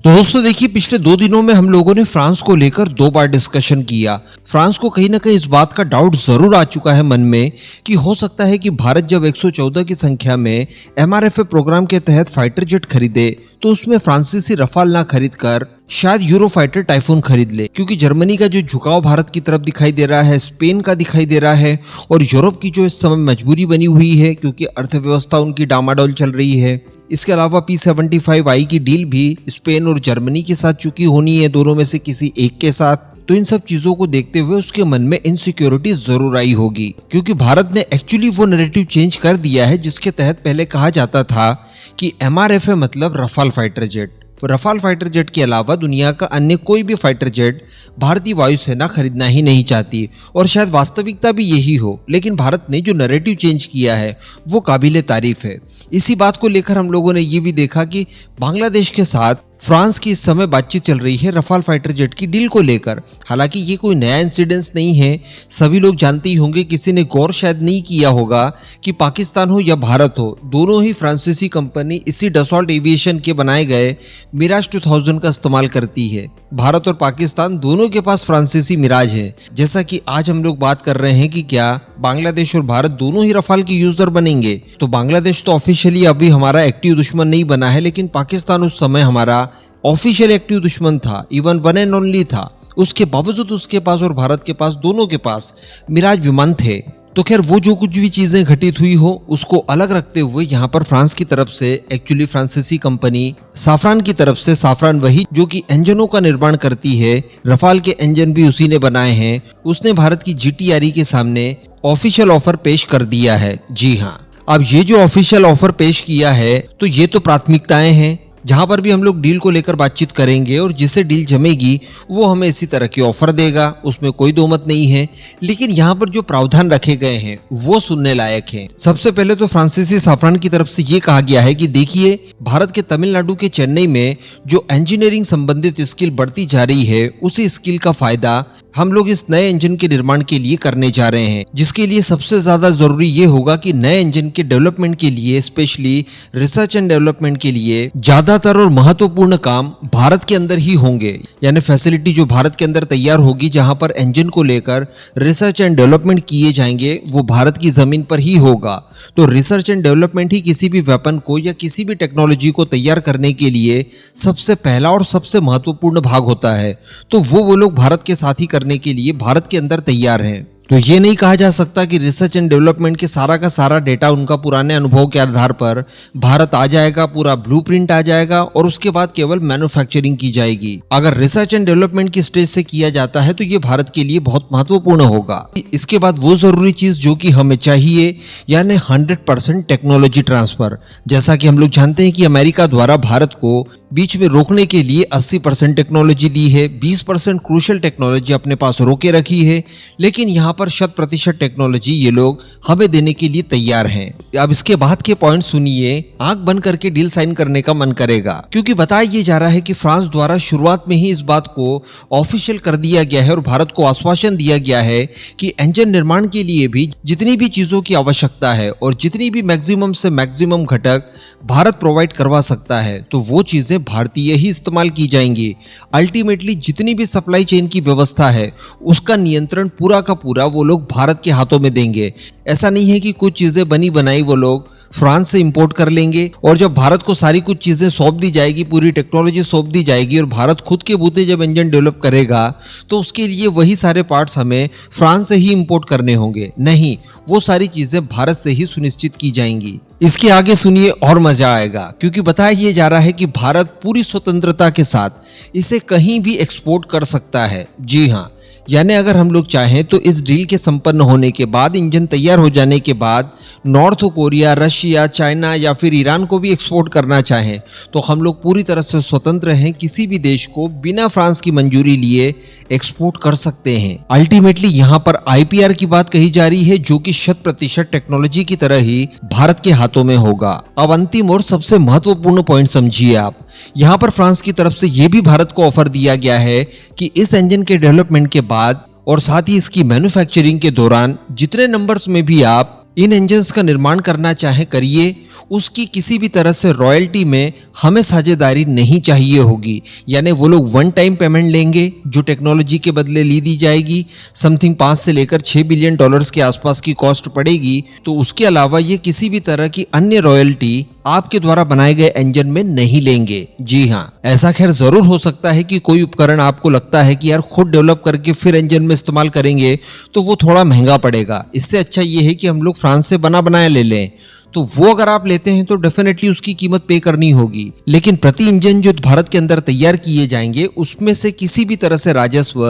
तो दोस्तों देखिए, पिछले 2 दिनों में हम लोगों ने फ्रांस को लेकर 2 बार डिस्कशन किया। फ्रांस को कहीं ना कहीं इस बात का डाउट जरूर आ चुका है मन में कि हो सकता है कि भारत जब 114 की संख्या में MRFA प्रोग्राम के तहत फाइटर जेट खरीदे तो उसमें फ्रांसीसी रफाल ना खरीद कर शायद यूरो फाइटर टाइफून खरीद ले, क्योंकि जर्मनी का जो झुकाव भारत की तरफ दिखाई दे रहा है, स्पेन का दिखाई दे रहा है और यूरोप की जो इस समय मजबूरी बनी हुई है क्योंकि अर्थव्यवस्था उनकी डामाडोल चल रही है। इसके अलावा P-75I की डील भी स्पेन और जर्मनी के साथ चुकी होनी है, दोनों में से किसी एक के साथ। तो इन सब चीजों को देखते हुए उसके मन में इनसिक्योरिटी जरूर आई होगी, क्योंकि भारत ने एक्चुअली वो नैरेटिव चेंज कर दिया है जिसके तहत पहले कहा जाता था कि MRFA मतलब Rafale fighter jet. Rafale fighter jet के अलावा दुनिया का अन्य कोई भी फाइटर जेट भारतीय वायुसेना खरीदना ही नहीं चाहती, और शायद वास्तविकता भी यही हो। लेकिन भारत ने जो नैरेटिव चेंज किया है वो काबिले तारीफ है। इसी बात को लेकर हम लोगों ने ये भी देखा कि बांग्लादेश के साथ फ्रांस की इस समय बातचीत चल रही है रफाल फाइटर जेट की डील को लेकर। हालांकि ये कोई नया इंसिडेंस नहीं है, सभी लोग जानते ही होंगे। किसी ने गौर शायद नहीं किया होगा कि पाकिस्तान हो या भारत हो, दोनों ही फ्रांसीसी कंपनी इसी डसॉल्ट एविएशन के बनाए गए मिराज 2000 का इस्तेमाल करती है। भारत और पाकिस्तान दोनों के पास फ्रांसीसी मिराज है। जैसा कि आज हम लोग बात कर रहे हैं कि क्या बांग्लादेश और भारत दोनों ही रफाल के यूजर बनेंगे, तो बांग्लादेश तो ऑफिशियली अभी हमारा एक्टिव दुश्मन नहीं बना है, लेकिन पाकिस्तान उस समय हमारा ऑफिशियल एक्टिव दुश्मन था, इवन वन एंड ओनली था। उसके बावजूद उसके पास और भारत के पास, दोनों के पास मिराज विमान थे। तो खैर वो जो कुछ भी चीजें घटित हुई हो उसको अलग रखते हुए यहाँ पर फ्रांस की तरफ से एक्चुअली फ्रांसीसी कंपनी साफरान की तरफ से, साफरान वही जो कि इंजनों का निर्माण करती है, रफाल के इंजन भी उसी ने बनाए हैं, उसने भारत की GTRE के सामने ऑफिशियल ऑफर पेश कर दिया है। जी हाँ, अब ये जो ऑफिशियल ऑफर पेश किया है तो ये तो प्राथमिकताएं हैं, जहां पर भी हम लोग डील को लेकर बातचीत करेंगे और जिसे डील जमेगी वो हमें इसी तरह की ऑफर देगा, उसमें कोई दो मत नहीं है। लेकिन यहाँ पर जो प्रावधान रखे गए हैं वो सुनने लायक हैं। सबसे पहले तो फ्रांसीसी साफरान की तरफ से ये कहा गया है कि देखिए, भारत के तमिलनाडु के चेन्नई में जो इंजीनियरिंग संबंधित स्किल बढ़ती जा रही है, उसी स्किल का फायदा हम लोग इस नए इंजन के निर्माण के लिए करने जा रहे हैं, जिसके लिए सबसे ज्यादा जरूरी ये होगा कि नए इंजन के डेवलपमेंट के लिए, स्पेशली रिसर्च एंड डेवलपमेंट के लिए ज्यादातर और महत्वपूर्ण काम भारत के अंदर ही होंगे। यानी फैसिलिटी जो भारत के अंदर तैयार होगी, जहां पर इंजन को लेकर रिसर्च एंड डेवलपमेंट किए जाएंगे, वो भारत की जमीन पर ही होगा। तो रिसर्च एंड डेवलपमेंट ही किसी भी वेपन को या किसी भी टेक्नोलॉजी को तैयार करने के लिए सबसे पहला और सबसे महत्वपूर्ण भाग होता है। तो वो लोग भारत के साथ ही करने के लिए भारत के अंदर तैयार हैं। तो ये नहीं कहा जा सकता कि रिसर्च एंड डेवलपमेंट के सारा का सारा डेटा उनका पुराने अनुभव के आधार पर भारत आ जाएगा, पूरा ब्लूप्रिंट आ जाएगा और उसके बाद केवल मैन्युफैक्चरिंग की जाएगी। अगर रिसर्च एंड डेवलपमेंट की स्टेज से किया जाता है तो ये भारत के लिए बहुत महत्वपूर्ण होगा। इसके बाद वो जरूरी चीज जो कि हमें चाहिए, यानी 100% टेक्नोलॉजी ट्रांसफर। जैसा कि हम लोग जानते हैं कि अमेरिका द्वारा भारत को बीच में रोकने के लिए 80% टेक्नोलॉजी दी है, 20% क्रूशियल टेक्नोलॉजी अपने पास रोके रखी है, लेकिन यहाँ पर 100% टेक्नोलॉजी ये लोग हमें देने के लिए तैयार हैं। अब इसके बाद के पॉइंट सुनिए, आंख बंद करके डील साइन करने का मन करेगा, क्योंकि बताया ये जा रहा है कि फ्रांस द्वारा शुरुआत में ही इस बात को ऑफिशियल कर दिया गया है और भारत को आश्वासन दिया गया है कि इंजन निर्माण के लिए भी जितनी भी चीजों की आवश्यकता है और जितनी भी मैक्सिमम से मैक्सिमम घटक भारत प्रोवाइड करवा सकता है, तो वो चीजें भारतीय ही इस्तेमाल की जाएंगी। अल्टीमेटली जितनी भी सप्लाई चेन की व्यवस्था है उसका नियंत्रण पूरा का पूरा वो लोग भारत के हाथों में देंगे। ऐसा नहीं है कि कुछ चीजें बनी बनाई वो लोग फ्रांस से इंपोर्ट कर लेंगे और जब भारत को सारी कुछ चीजें सौंप दी जाएगी, पूरी टेक्नोलॉजी सौंप दी जाएगी और भारत खुद के बूते जब इंजन डेवलप करेगा तो उसके लिए वही सारे पार्ट्स हमें फ्रांस से ही इंपोर्ट करने होंगे। नहीं, वो सारी चीजें भारत से ही सुनिश्चित की जाएंगी। इसके आगे सुनिए और मजा आएगा, क्योंकि बताया ये जा रहा है कि भारत पूरी स्वतंत्रता के साथ इसे कहीं भी एक्सपोर्ट कर सकता है। जी हाँ, यानी अगर हम लोग चाहें तो इस डील के संपन्न होने के बाद, इंजन तैयार हो जाने के बाद, नॉर्थ कोरिया, रशिया, चाइना या फिर ईरान को भी एक्सपोर्ट करना चाहें तो हम लोग पूरी तरह से स्वतंत्र हैं, किसी भी देश को बिना फ्रांस की मंजूरी लिए एक्सपोर्ट कर सकते हैं। अल्टीमेटली यहाँ पर IPR की बात कही जा रही है, जो कि 100% टेक्नोलॉजी की तरह ही भारत के हाथों में होगा। अब अंतिम और सबसे महत्वपूर्ण पॉइंट समझिए आप, यहाँ पर फ्रांस की तरफ से यह भी भारत को ऑफर दिया गया है कि इस इंजन के डेवलपमेंट के बाद और साथ ही इसकी मैन्युफैक्चरिंग के दौरान जितने नंबर्स में भी आप इन इंजन्स का निर्माण करना चाहे करिए, उसकी किसी भी तरह से रॉयल्टी में हमें साझेदारी नहीं चाहिए होगी। यानी वो लोग वन टाइम पेमेंट लेंगे जो टेक्नोलॉजी के बदले ली जाएगी, समथिंग 5 से लेकर 6 बिलियन डॉलर्स के आसपास की कॉस्ट पड़ेगी। तो उसके अलावा ये किसी भी तरह की अन्य रॉयल्टी आपके द्वारा बनाए गए इंजन में नहीं लेंगे। जी हाँ, ऐसा खैर जरूर हो सकता है कि कोई उपकरण आपको लगता है कि यार खुद डेवलप करके फिर इंजन में इस्तेमाल करेंगे तो वो थोड़ा महंगा पड़ेगा, इससे अच्छा ये है कि हम लोग फ्रांस से बना बनाया ले लें। तो वो अगर आप लेते हैं तो डेफिनेटली उसकी कीमत पे करनी होगी। लेकिन प्रति इंजन जो भारत के अंदर तैयार किए जाएंगे उसमें से किसी भी तरह से राजस्व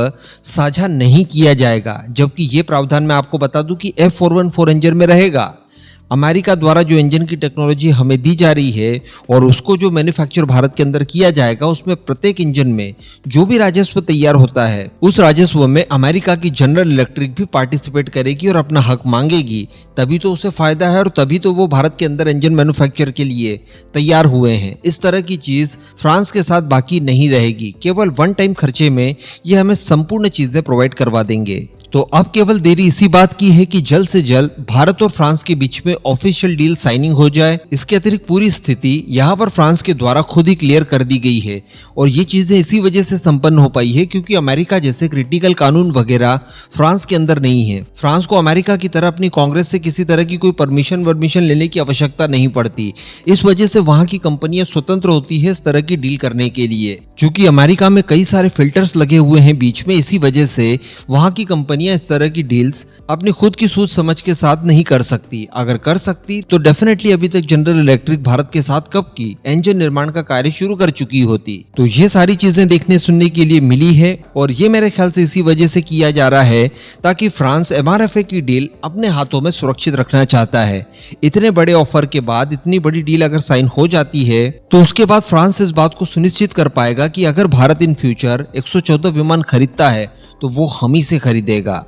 साझा नहीं किया जाएगा, जबकि ये प्रावधान मैं आपको बता दूं कि F414 इंजन में रहेगा। अमेरिका द्वारा जो इंजन की टेक्नोलॉजी हमें दी जा रही है और उसको जो मैन्युफैक्चर भारत के अंदर किया जाएगा, उसमें प्रत्येक इंजन में जो भी राजस्व तैयार होता है उस राजस्व में अमेरिका की जनरल इलेक्ट्रिक भी पार्टिसिपेट करेगी और अपना हक मांगेगी। तभी तो उसे फायदा है और तभी तो वो भारत के अंदर इंजन मैन्युफैक्चर के लिए तैयार हुए हैं। इस तरह की चीज फ्रांस के साथ बाकी नहीं रहेगी। केवल वन टाइम खर्चे में ये हमें संपूर्ण चीजें प्रोवाइड करवा देंगे। तो अब केवल देरी इसी बात की है कि जल्द से जल्द भारत और फ्रांस के बीच में ऑफिशियल डील साइनिंग हो जाए। इसके अतिरिक्त पूरी स्थिति यहाँ पर फ्रांस के द्वारा खुद ही क्लियर कर दी गई है और ये चीजें इसी वजह से संपन्न हो पाई है क्योंकि अमेरिका जैसे क्रिटिकल कानून वगैरह फ्रांस के अंदर नहीं है। फ्रांस को अमेरिका की तरह अपनी कांग्रेस से किसी तरह की कोई परमिशन लेने की आवश्यकता नहीं पड़ती। इस वजह से वहां की कंपनियां स्वतंत्र होती है इस तरह की डील करने के लिए। चूंकि अमेरिका में कई सारे फिल्टर्स लगे हुए हैं बीच में, इसी वजह से वहां की कंपनियां इस तरह की डील्स अपनी खुद की सोच समझ के साथ नहीं कर सकती। अगर कर सकती तो डेफिनेटली अभी तक जनरल इलेक्ट्रिक भारत के साथ कब की इंजन निर्माण का कार्य शुरू कर चुकी होती। तो ये सारी चीजें देखने सुनने के लिए मिली है और ये मेरे ख्याल से इसी वजह से किया जा रहा है ताकि फ्रांस MRFA की डील अपने हाथों में सुरक्षित रखना चाहता है। इतने बड़े ऑफर के बाद इतनी बड़ी डील अगर साइन हो जाती है तो उसके बाद फ्रांस इस बात को सुनिश्चित कर पाएगा कि अगर भारत इन फ्यूचर 114 विमान खरीदता है तो वो हम ही से खरीदेगा।